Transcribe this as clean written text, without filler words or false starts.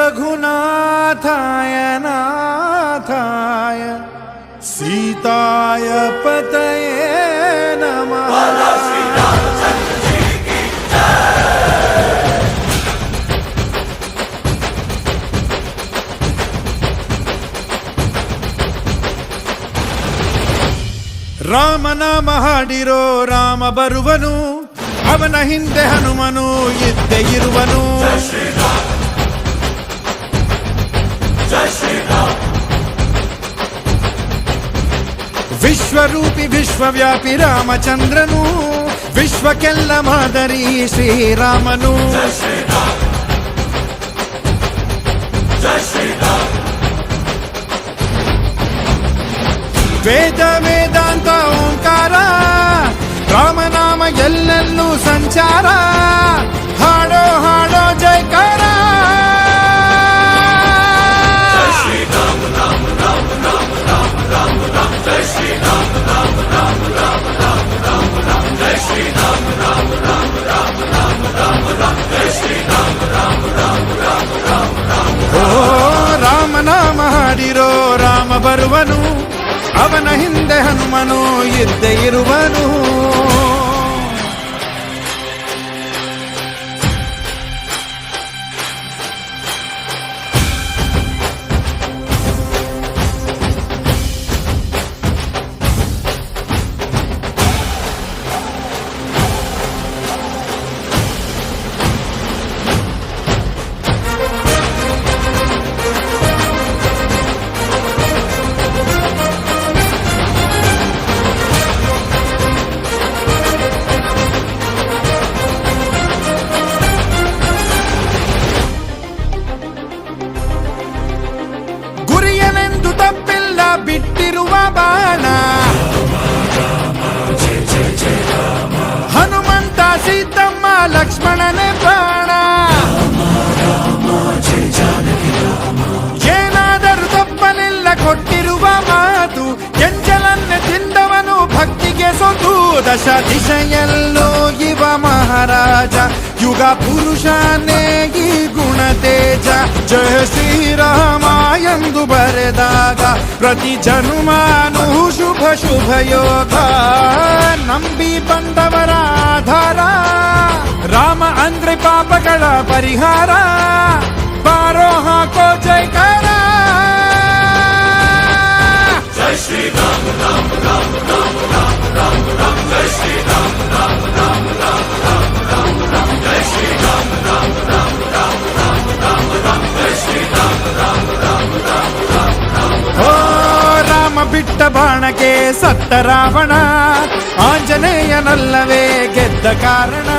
रघुनाथाय नाथाय सीताय पतये नमः। ರಾಮ ನಾಮ ಹಾಡಿರೋ ರಾಮ ಬರುವನು, ಅವನ ಹಿಂದೆ ಹನುಮನು ಇದ್ದೇ ಇರುವನು. ವಿಶ್ವರೂಪಿ ವಿಶ್ವವ್ಯಾಪಿ ರಾಮಚಂದ್ರನು, ವಿಶ್ವಕ್ಕೆಲ್ಲ ಮಾದರಿ ಶ್ರೀರಾಮನು. ವೇದ ವೇದಾಂತ ಓಂಕಾರ, ರಾಮನಾಮ ಎಲ್ಲೆಲ್ಲೂ ಸಂಚಾರ. ಹಾಡೋ ಹಾಡೋ ಜೈಕಾರ. ಓ ರಾಮನಾಮ ಹಾಡಿರೋ ರಾಮ ಬರುವನು, ಅವನ ಹಿಂದೆ ಹನುಮನು ಇದ್ದೇ ಇರುವನು. ತಪ್ಪಿಲ್ಲ ಬಿಟ್ಟಿರುವ ಬಾಣ, ಹನುಮಂತ ಸೀತಮ್ಮ ಲಕ್ಷ್ಮಣನೇ ಪ್ರಾಣ. ಏನಾದರೂ ತಪ್ಪಲಿಲ್ಲ ಕೊಟ್ಟಿರುವ ಮಾತು, ಎಂಜಲನ್ನೇ ತಿಂದವನು ಭಕ್ತಿಗೆ ಸೊತು. ದಶ ದಿಶೆಯಲ್ಲೋ ಇವ ಮಹಾರಾಜ, ಯುಗ ಪುರುಷನೇ ಈ ಗುಣ ತೇಜ. ಜಯ ಶ್ರೀರಾಮ ಎಂದು ಬರೆದಾಗ ಪ್ರತಿ ಜನುಮಾನು ಶುಭ ಶುಭ ಯೋಗ. ನಂಬಿ ಬಂದವರ ಆಧಾರ, ರಾಮ ಅಂದ್ರೆ ಪಾಪಗಳ ಪರಿಹಾರ. ಬಾರೋ ಹಾಕೋ ಜೈಕಾರ. ಜೈ ಶ್ರೀರಾಮ ರಾಮ ರಾಮ ರಾಮ ರಾಮ ರಾಮ ರಾಮ. ಜೈ ಶ್ರೀರಾಮ ರಾಮ ರಾಮ ರಾಮ ರಾಮ ರಾಮ ರಾಮ. ಜೈ ಶ್ರೀರಾಮ ರಾಮ ರಾಮ ರಾಮ ರಾಮ ರಾಮ ರಾಮ. ಜೈ ಶ್ರೀರಾಮ ರಾಮ ರಾಮ ರಾಮ ರಾಮ ರಾಮ. ಓ ರಾಮ ಬಿಟ್ಟ ಬಾಣಕ್ಕೆ ಸತ್ತ ರಾವಣ, ಆಂಜನೇಯನಲ್ಲವೇ ಗೆದ್ದ ಕಾರಣ.